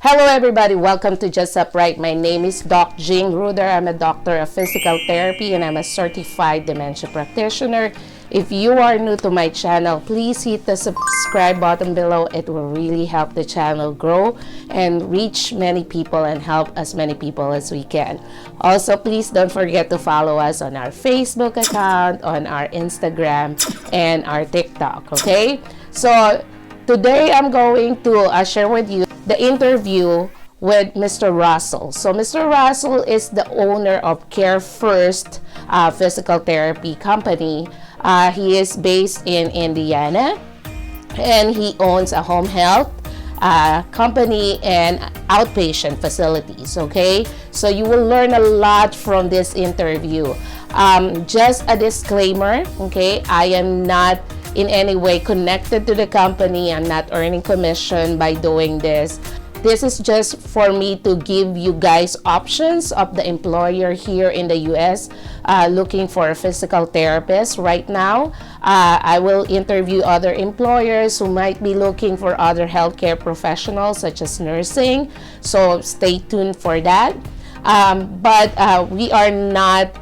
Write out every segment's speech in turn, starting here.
Hello everybody, welcome to Just Upright. My name is Doc Jing Ruder. I'm a doctor of physical therapy and I'm a certified dementia practitioner. If you are new to my channel, please hit the subscribe button below. It will really help the channel grow and reach many people and help as many people as we can. Also, please don't forget to follow us on our Facebook account, on our Instagram, and our TikTok, okay? So today I'm going to share with you the interview with Mr. Russell. So Mr. Russell is the owner of Care First Physical Therapy Company. He is based in Indiana and he owns a home health company and outpatient facilities. Okay, so you will learn a lot from this interview. Just a disclaimer, okay, I am not in any way connected to the company. I'm not earning commission by doing this. This is just for me to give you guys options of the employer here in the US looking for a physical therapist right now. I will interview other employers who might be looking for other healthcare professionals such as nursing. So stay tuned for that. But we are not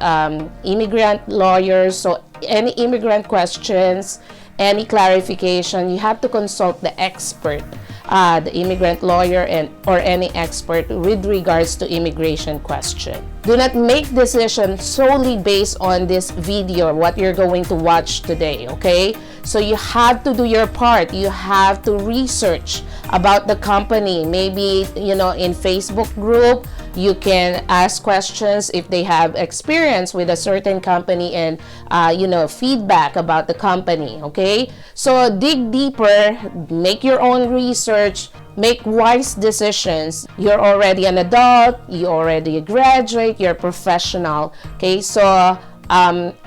immigrant lawyers, so any immigrant questions, any clarification, you have to consult the expert, the immigrant lawyer or any expert with regards to immigration question. Do not make decisions solely based on this video, what you're going to watch today, okay? So you have to do your part. You have to research about the company. Maybe, in Facebook group, you can ask questions if they have experience with a certain company and, feedback about the company, okay? So dig deeper, make your own research, make wise decisions. You're already an adult, you already a graduate, you're a professional, okay? So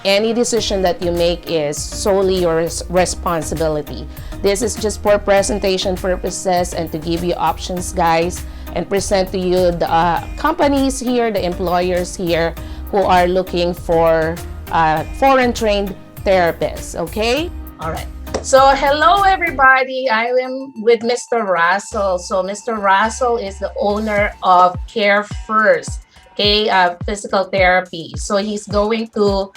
any decision that you make is solely your responsibility. This is just for presentation purposes and to give you options, guys, and present to you the companies here, the employers here who are looking for foreign trained therapists, okay? All right. So hello everybody, I am with Mr. Russell. So Mr. Russell is the owner of Care First, okay, physical therapy. So he's going to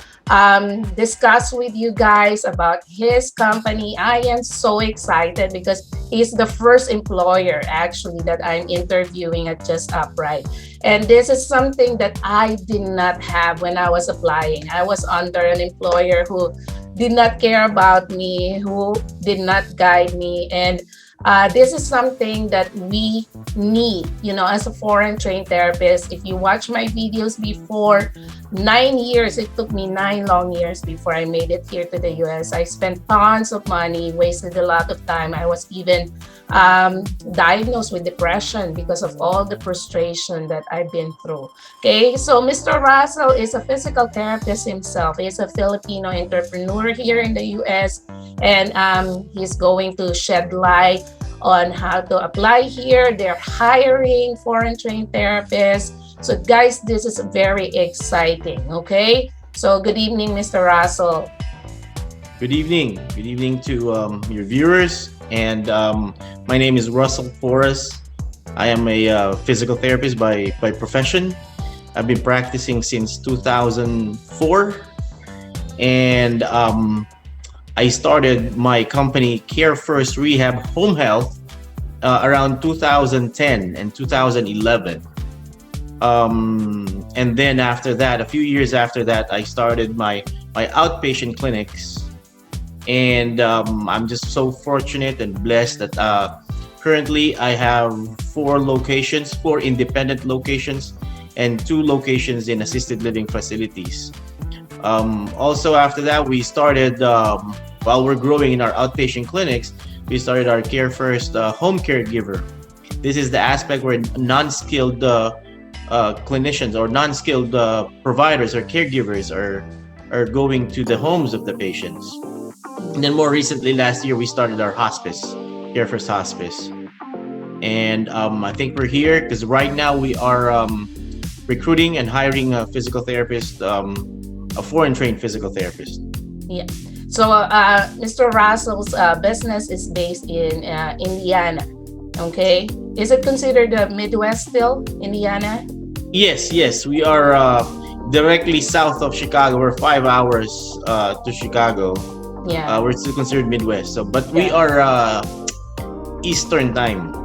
discuss with you guys about his company. I am so excited because he's the first employer actually that I'm interviewing at Just Upright. And this is something that I did not have when I was applying. I was under an employer who did not care about me, who did not guide me. And this is something that we need, as a foreign trained therapist. If you watch my videos before, 9 years, it took me 9 long years before I made it here to the US. I spent tons of money, wasted a lot of time. I was even diagnosed with depression because of all the frustration that I've been through. Okay, so Mr. Russell is a physical therapist himself. He's a Filipino entrepreneur here in the US, and he's going to shed light on how to apply here. They're hiring foreign trained therapists. So guys, this is very exciting, okay? So good evening, Mr. Russell. Good evening. Good evening to your viewers. And my name is Russell Forrest. I am a physical therapist by profession. I've been practicing since 2004. And I started my company, Care First Rehab Home Health, around 2010 and 2011. And then after that, a few years after that, I started my outpatient clinics. And I'm just so fortunate and blessed that currently I have 4 independent locations, and 2 locations in assisted living facilities. Also after that, we started, while we're growing in our outpatient clinics, we started our Care First home caregiver. This is the aspect where non-skilled clinicians or non-skilled providers or caregivers are going to the homes of the patients. And then more recently, last year, we started our hospice, Care First Hospice. And I think we're here because right now we are recruiting and hiring a physical therapist, a foreign trained physical therapist. Yeah. So Mr. Russell's business is based in Indiana. Okay. Is it considered the Midwest still, Indiana? Yes, yes, we are directly south of Chicago. We're 5 hours to Chicago. Yeah. We're still considered Midwest. So, but we Yeah. are Eastern time.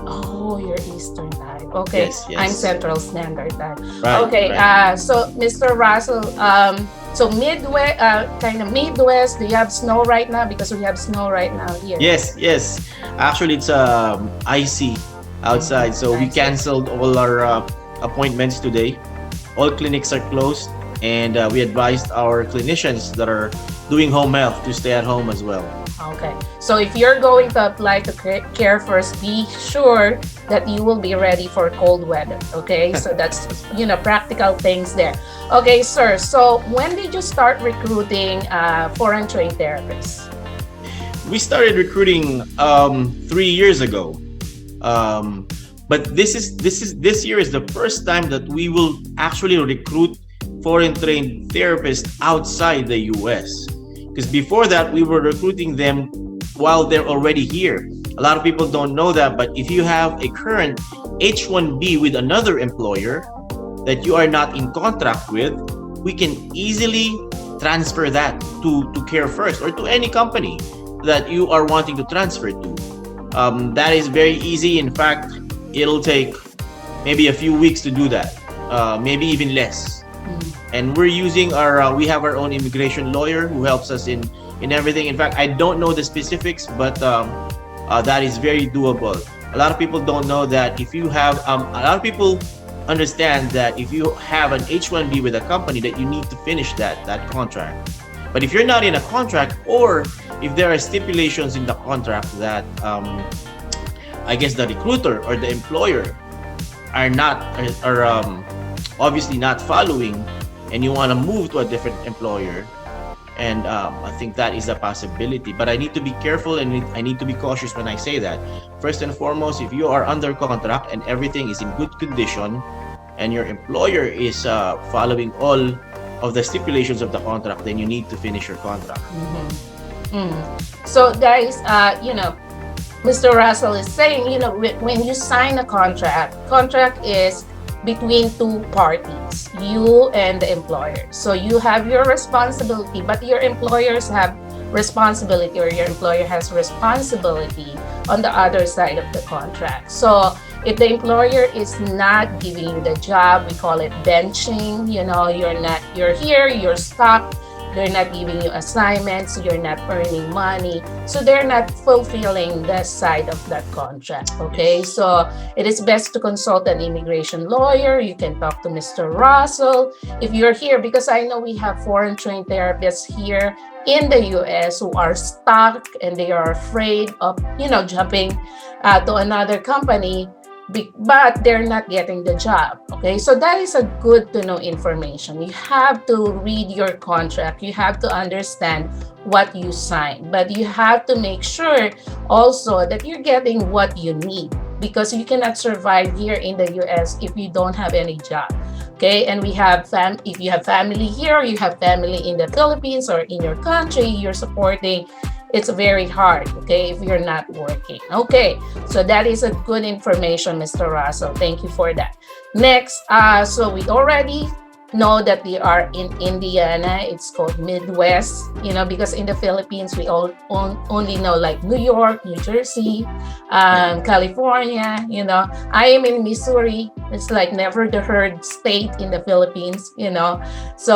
Oh, you're Eastern time. Okay, Yes, I'm yes. Central Standard time. Right, Okay, right. so Mr. Russell, so Midwest, kind of Midwest, do you have snow right now? Because we have snow right now here. Yes, yes. Actually, it's icy outside, so we I see. canceled all our appointments today. All clinics are closed, and we advised our clinicians that are doing home health to stay at home as well. Okay, so if you're going to apply to Care First, be sure that you will be ready for cold weather. Okay, so that's practical things there. Okay, sir. So when did you start recruiting foreign trained therapists? We started recruiting 3 years ago, um, but this year is the first time that we will actually recruit foreign trained therapists outside the U.S. Because before that, we were recruiting them while they're already here. A lot of people don't know that, but if you have a current H-1B with another employer that you are not in contract with, we can easily transfer that to Care First or to any company that you are wanting to transfer to. That is very easy. In fact, it'll take maybe a few weeks to do that, maybe even less. And we're using we have our own immigration lawyer who helps us in everything. In fact, I don't know the specifics, but that is very doable. A lot of people don't know that if you have a lot of people understand that if you have an H-1B with a company that you need to finish that contract. But if you're not in a contract, or if there are stipulations in the contract that I guess the recruiter or the employer are not are obviously not following, and you want to move to a different employer, and I think that is a possibility. But I need to be careful, and I need to be cautious when I say that. First and foremost, if you are under contract and everything is in good condition, and your employer is following all of the stipulations of the contract, then you need to finish your contract. So, guys, Mr. Russell is saying, when you sign a contract is between two parties, you and the employer. So you have your responsibility, but your employers have responsibility, or your employer has responsibility on the other side of the contract. So if the employer is not giving you the job, we call it benching. You're here, you're stuck. They're not giving you assignments, you're not earning money. So they're not fulfilling the side of that contract. Okay, so it is best to consult an immigration lawyer. You can talk to Mr. Russell if you're here, because I know we have foreign trained therapists here in the US who are stuck and they are afraid of, jumping to another company, but they're not getting the job. Okay, so that is a good to know information. You have to read your contract, you have to understand what you sign, but you have to make sure also that you're getting what you need, because you cannot survive here in the US if you don't have any job. Okay, and we have if you have family here, or you have family in the Philippines or in your country, you're supporting, it's very hard, okay, if you're not working. Okay, so that is a good information, Mr. Russell. Thank you for that. Next, so we already know that they are in Indiana. It's called Midwest, because in the Philippines, we only know like New York, New Jersey, California. I am in Missouri. It's like never the heard state in the Philippines, So,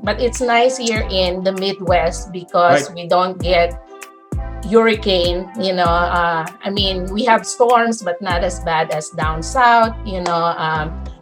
but it's nice here in the Midwest because we don't get hurricane, we have storms, but not as bad as down south,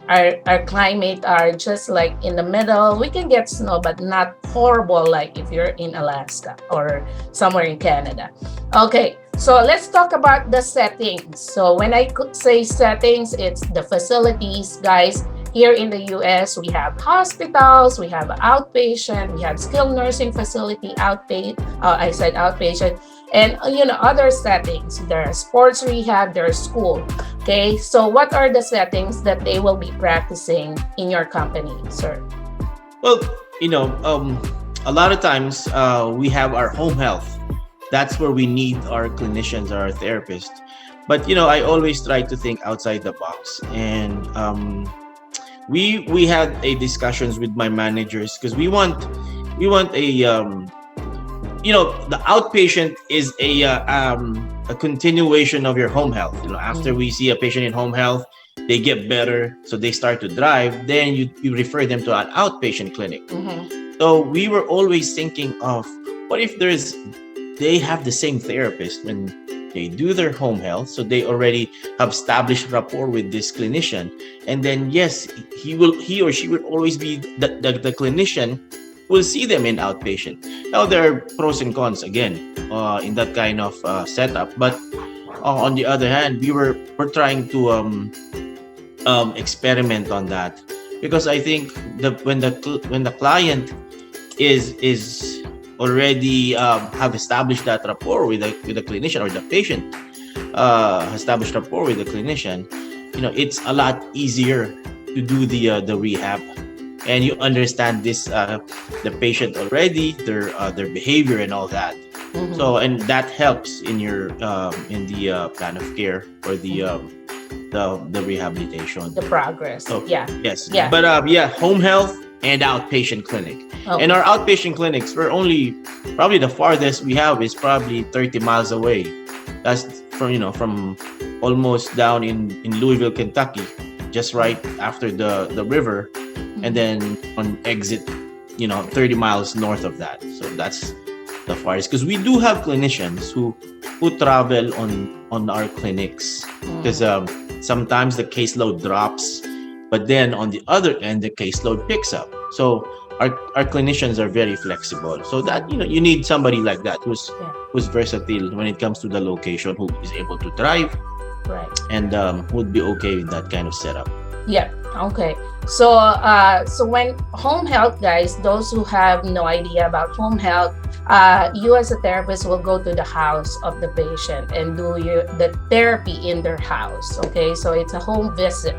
our climate are just like in the middle. We can get snow, but not horrible like if you're in Alaska or somewhere in Canada. Okay, so let's talk about the settings. So when I could say settings, it's the facilities, guys. Here in the US, we have hospitals, we have outpatient, we have skilled nursing facility, I said outpatient, and other settings. There are sports rehab, there's school. Okay, so what are the settings that they will be practicing in your company, sir? Well, a lot of times we have our home health that's where we need our clinicians or our therapists. But I always try to think outside the box, and we had a discussions with my managers because we want the outpatient is a continuation of your home health. After we see a patient in home health, they get better, so they start to drive. Then you refer them to an outpatient clinic. So we were always thinking of, what if they have the same therapist when they do their home health, so they already have established rapport with this clinician, and then yes, he or she will always be the clinician will see them in outpatient. Now there are pros and cons again in that kind of setup, but on the other hand, we're trying to experiment on that, because I think when the client is already have established that rapport with the clinician, or the patient established rapport with the clinician, it's a lot easier to do the rehab, and you understand the patient already, their behavior and all that. So, and that helps in your in the plan of care, or the rehabilitation, The progress. so Yeah. yes. Yeah. But home health and outpatient clinic. Oh. And our outpatient clinics, we're only probably the farthest we have is probably 30 miles away. That's from almost down in Louisville, Kentucky, just right after the river, and then on exit 30 miles north of that. So that's the farthest, because we do have clinicians who travel on our clinics, because sometimes the caseload drops, but then on the other end the caseload picks up. So our clinicians are very flexible, so that you need somebody like that who's versatile when it comes to the location, who is able to drive, Right. and would be okay with that kind of setup. Yeah. Okay. So when home health, guys, those who have no idea about home health, you as a therapist will go to the house of the patient and do the therapy in their house. Okay. So it's a home visit.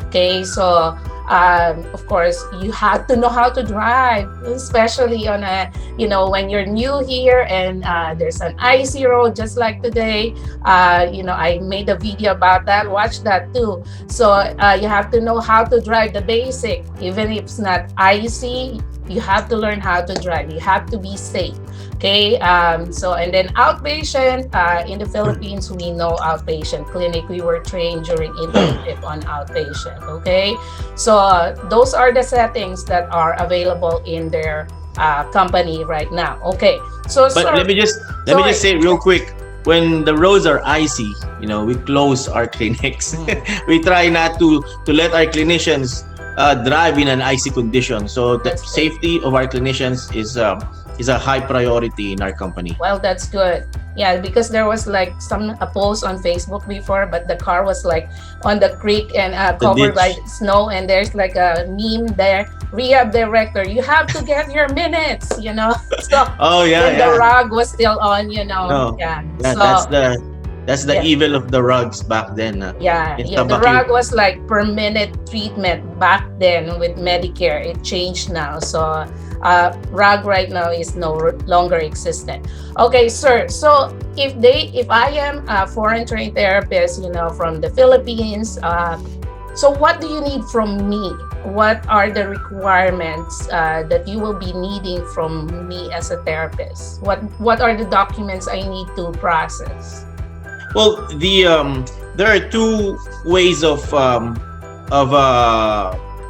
Okay. So of course, you have to know how to drive, especially on when you're new here and there's an icy road, just like today. I made a video about that. Watch that too. So you have to know how to drive, the basic. Even if it's not icy, you have to learn how to drive. You have to be safe. Okay, so and then outpatient, in the Philippines, we know outpatient clinic. We were trained during internship on outpatient. Okay, so those are the settings that are available in their company right now. Okay, so But let me just say real quick, when the roads are icy, we close our clinics. We try not to let our clinicians drive in an icy condition. So the That's good. safety of our clinicians is a high priority in our company. Well, that's good. Yeah, because there was like a post on Facebook before, but the car was like on the creek and covered by ditch. snow, and there's like a meme there. Rehab director, you have to get your minutes, So Oh yeah, when the yeah. rug was still on, No. Yeah. Yeah, So that's the Yeah. evil of the rugs back then. yeah, In the Tabaque. rug was like per minute treatment back then with Medicare. It changed now. So rug right now is no longer existent. Okay, sir. So if I am a foreign trained therapist, from the Philippines, so what do you need from me? What are the requirements that you will be needing from me as a therapist? What are the documents I need to process? Well, there are two ways of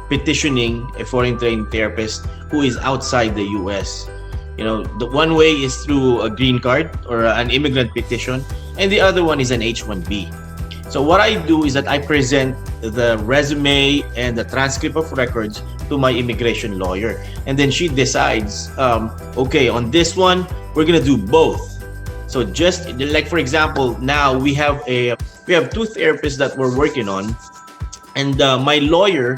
petitioning a foreign trained therapist who is outside the U.S. The one way is through a green card or an immigrant petition, and the other one is an H-1B. So what I do is that I present the resume and the transcript of records to my immigration lawyer, and then she decides, okay, on this one we're gonna do both. So just like, for example, now we have two therapists that we're working on, and my lawyer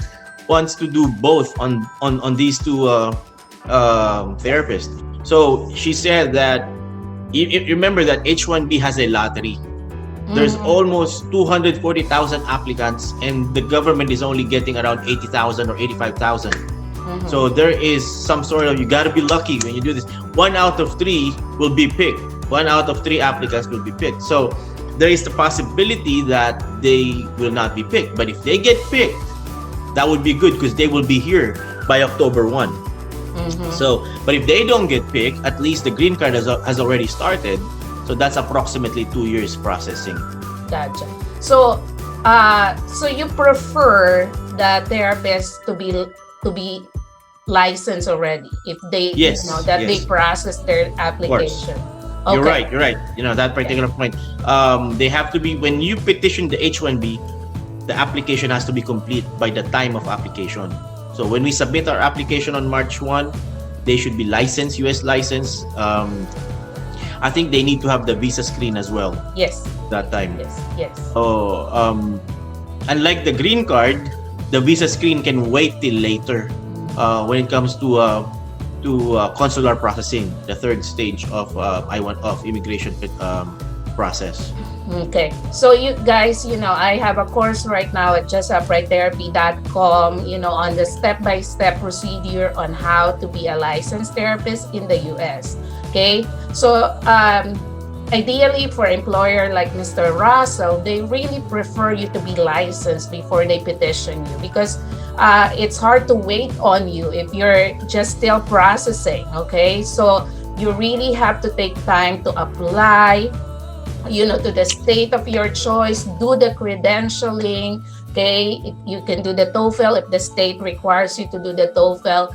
wants to do both on these two therapists. So she said that if remember that H-1B has a lottery. There's almost 240,000 applicants, and the government is only getting around 80,000 or 85,000. So there is some sort of, you got to be lucky when you do this. 1 out of 3 will be picked. 1 out of 3 applicants will be picked. So there is the possibility that they will not be picked. But if they get picked, that would be good because they will be here by October 1. So, but if they don't get picked, at least the green card has already started. So that's approximately 2 years processing. Gotcha. So, so you prefer the therapist to be licensed already if they Yes, that yes. they process their application. Okay. You're right. You know, that particular point. They have to be, when you petition the H-1B, the application has to be complete by the time of application. So when we submit our application on March 1, they should be licensed, US licensed. I think they need to have the visa screen as well. Yes. That time. Yes. So, unlike the green card, the visa screen can wait till later when it comes to consular processing, the third stage of I-1 of immigration process. Okay. So you guys, I have a course right now at JustUprightTherapy.com, on the step-by-step procedure on how to be a licensed therapist in the US. Okay. So ideally for employer like Mr. Russell, they really prefer you to be licensed before they petition you, because it's hard to wait on you if you're just still processing. Okay. So you really have to take time to apply, to the state of your choice, do the credentialing. Okay, you can do the TOEFL if the state requires you to do the TOEFL.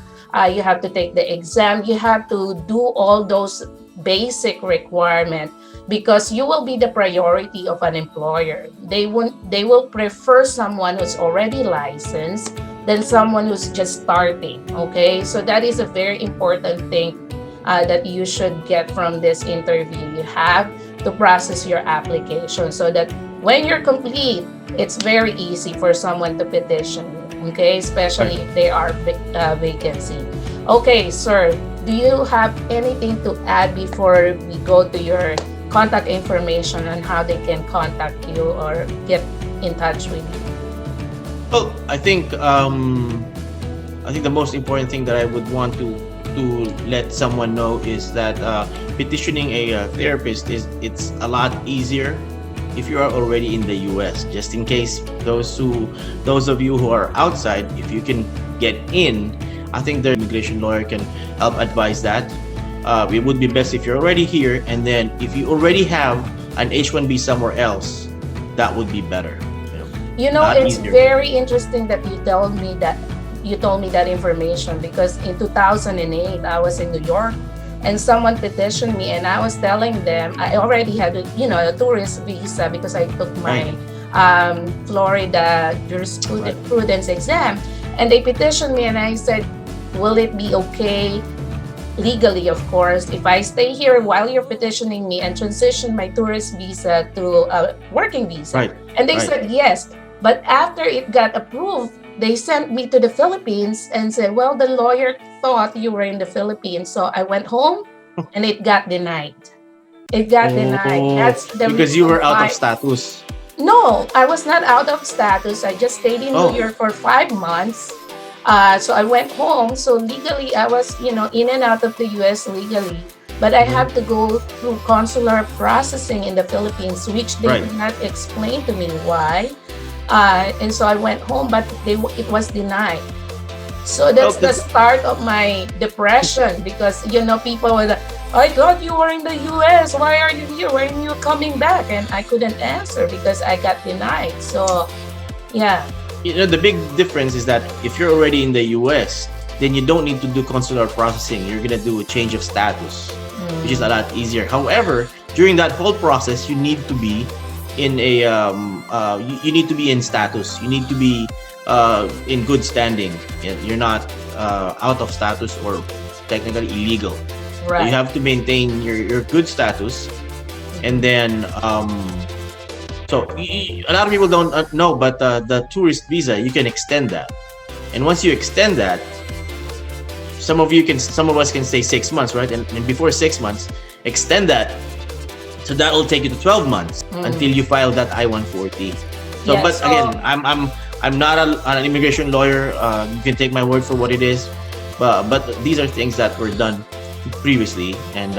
You have to take the exam. You have to do all those basic requirements, because you will be the priority of an employer. They will prefer someone who's already licensed than someone who's just starting. Okay, so that is a very important thing that you should get from this interview. You have to process your application so that when you're complete, it's very easy for someone to petition you, okay? Especially if they are vacancy. Okay, sir, do you have anything to add before we go to your contact information on how they can contact you or get in touch with you? Well, I think the most important thing that I would want to let someone know is that petitioning a therapist it's a lot easier if you are already in the US. Just in case those of you who are outside, if you can get in, I think the immigration lawyer can help advise that. It would be best if you're already here, and then if you already have an H-1B somewhere else, that would be better. It's easier. Very interesting that you told me that information, because in 2008 I was in New York and someone petitioned me, and I was telling them I already had a tourist visa because I took my Florida jurisprudence exam, and they petitioned me, and I said, will it be okay legally, of course, if I stay here while you're petitioning me and transition my tourist visa to a working visa? And they said yes. But after it got approved, they sent me to the Philippines and said, well, the lawyer thought you were in the Philippines. So I went home and it got denied. It got denied. That's the because you were out of status. No, I was not out of status. I just stayed in New York for 5 months. So I went home. So legally, I was, in and out of the US legally. But I had to go through consular processing in the Philippines, which they did not explain to me why. And so I went home, but it was denied. So that's the start of my depression, because people were like, I thought you were in the US. Why are you here? When are you coming back? And I couldn't answer because I got denied. So, yeah. The big difference is that if you're already in the US, then you don't need to do consular processing. You're gonna do a change of status, which is a lot easier. However, during that whole process, you need to be in a you need to be in status. You need to be in good standing. You're not out of status or technically illegal. Right. So you have to maintain your good status, and then so a lot of people don't know, but the tourist visa, you can extend that, and once you extend that, some of us can say 6 months, right? And before 6 months, extend that. So that will take you to 12 months until you file that I-140. So, but again, I'm not an immigration lawyer. You can take my word for what it is. But these are things that were done previously, and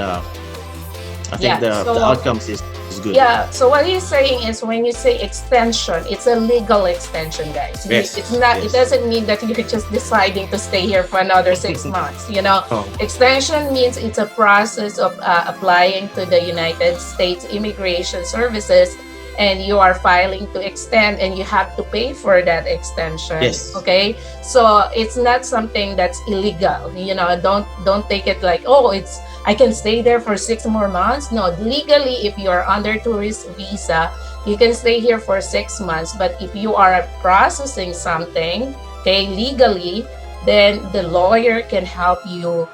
I think Yeah. the So outcomes is good. yeah, so what he's saying is when you say extension, it's a legal extension, guys. It's Yes, not, it yes. doesn't mean that you're just deciding to stay here for another 6 months. You know, Oh, extension means it's a process of applying to the United States Immigration Services, and you are filing to extend, and you have to pay for that extension. yes. Okay, so it's not something that's illegal. You know, don't take it like, oh, it's, I can stay there for 6 more months. No, legally, if you are under tourist visa, you can stay here for 6 months. But if you are processing something, okay, legally, then the lawyer can help you,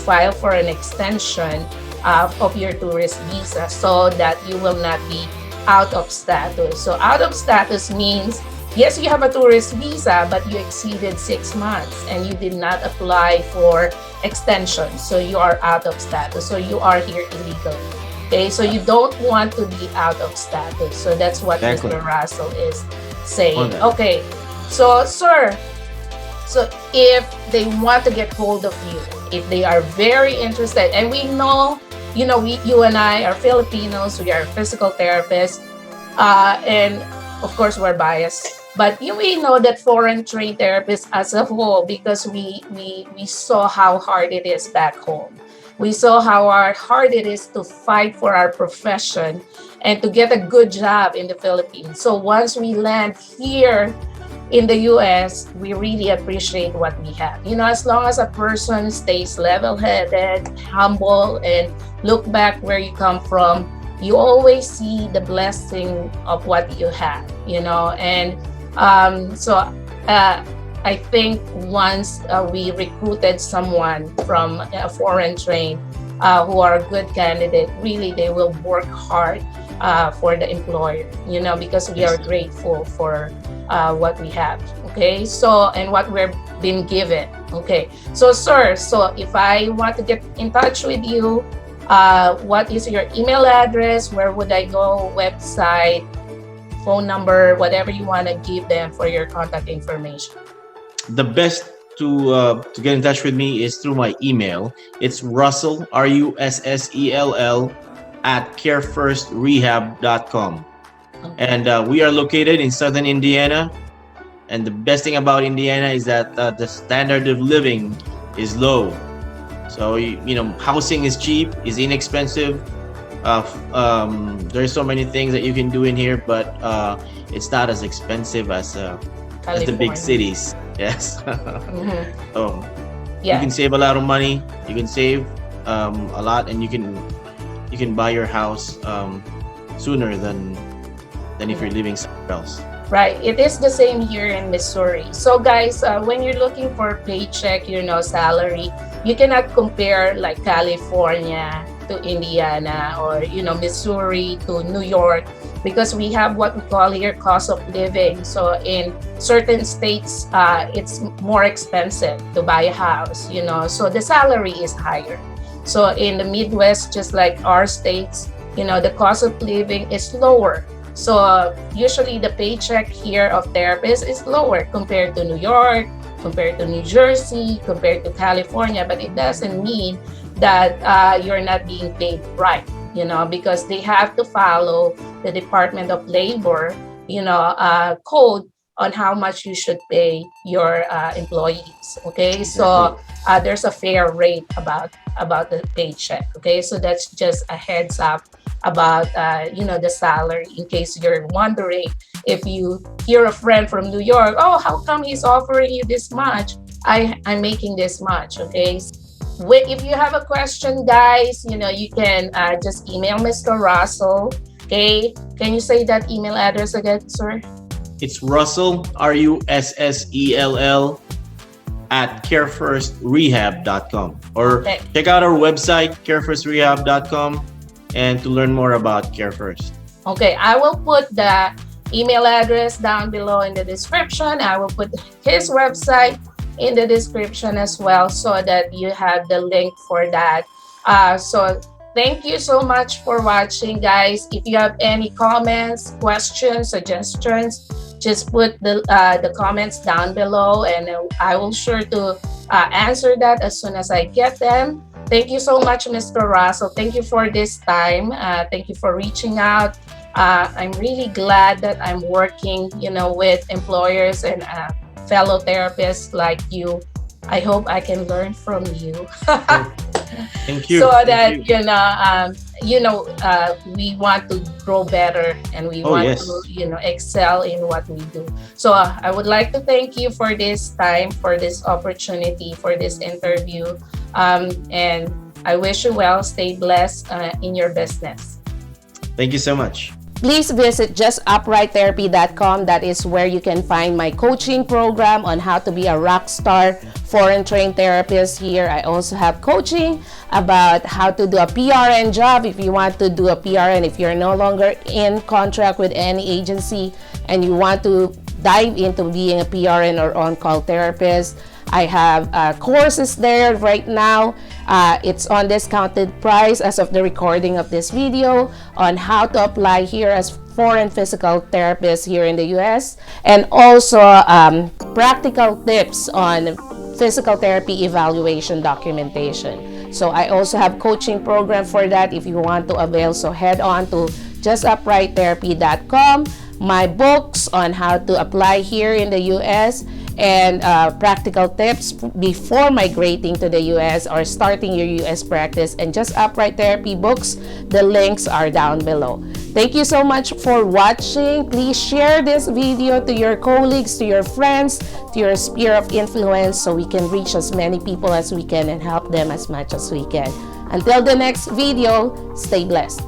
file for an extension of your tourist visa so that you will not be out of status. So out of status means, yes, you have a tourist visa, but you exceeded 6 months and you did not apply for extension. So you are out of status. So you are here illegally. Okay, so you don't want to be out of status. So that's what Exactly. Mr. Russell is On saying. that. Okay, so sir, so if they want to get hold of you, if they are very interested, and we know, you and I are Filipinos, we are physical therapists, and of course we're biased, but we know that foreign trained therapists as a whole, because we saw how hard it is back home. We saw how hard it is to fight for our profession and to get a good job in the Philippines. So once we land here in the US, we really appreciate what we have. As long as a person stays level headed, humble, and look back where you come from, you always see the blessing of what you have, And so I think once we recruited someone from a foreign train who are a good candidate, really they will work hard for the employer, because we are Yes. grateful for what we have. Okay, so and what we're being given. Okay, so sir, so if I want to get in touch with you, what is your email address? Where would I go? Website, phone number, whatever you want to give them for your contact information. The best to get in touch with me is through my email. It's Russell, Russell, at carefirstrehab.com. Okay. And we are located in southern Indiana. And the best thing about Indiana is that the standard of living is low. So housing is cheap, is inexpensive. There's so many things that you can do in here, but it's not as expensive as the big California. cities. Yes. Mhm. So you Yeah. can save a lot of money. You can save a lot, and you can buy your house sooner than if you're living somewhere else. Right. It is the same here in Missouri. So, guys, when you're looking for paycheck, salary, you cannot compare like California to Indiana, or, Missouri to New York, because we have what we call here cost of living. So, in certain states, it's more expensive to buy a house, so the salary is higher. So, in the Midwest, just like our states, the cost of living is lower. So usually the paycheck here of therapists is lower compared to New York, compared to New Jersey, compared to California. But it doesn't mean that you're not being paid right, because they have to follow the Department of Labor, code on how much you should pay your employees. Okay, Exactly. so there's a fair rate about the paycheck. Okay, so that's just a heads up about the salary, in case you're wondering. If you hear a friend from New York, oh, how come he's offering you this much? I'm making this much. Okay, if you have a question, guys, you can just email Mr. Russell. Okay, can you say that email address again, sir? It's Russell, Russell, at carefirstrehab.com. Or Okay. check out our website, carefirstrehab.com, and to learn more about Care First. Okay, I will put the email address down below in the description. I will put his website in the description as well, so that you have the link for that. So thank you so much for watching, guys. If you have any comments, questions, suggestions, just put the comments down below, and I will sure to answer that as soon as I get them. Thank you so much, Mr. Russell. Thank you for this time. Thank you for reaching out. I'm really glad that I'm working, with employers and fellow therapists like you. I hope I can learn from you. Oh, thank So you. Thank that you. we want to grow better and we Oh, want to yes. excel in what we do. So I would like to thank you for this time, for this opportunity, for this interview, and I wish you well. Stay blessed in your business. Thank you so much. Please visit JustUprightTherapy.com. That is where you can find my coaching program on how to be a rock star foreign trained therapist here. I also have coaching about how to do a PRN job if you want to do a PRN, if you're no longer in contract with any agency and you want to dive into being a PRN or on-call therapist. I have courses there right now. It's on discounted price as of the recording of this video on how to apply here as foreign physical therapist here in the US, and also practical tips on physical therapy evaluation documentation. So I also have coaching program for that if you want to avail. So head on to JustUprightTherapy.com. My books on how to apply here in the US, and practical tips before migrating to the US or starting your US practice, and Just Upright Therapy books. The links are down below. Thank you so much for watching. Please share this video to your colleagues, to your friends, to your sphere of influence, so we can reach as many people as we can and help them as much as we can. Until the next video, stay blessed.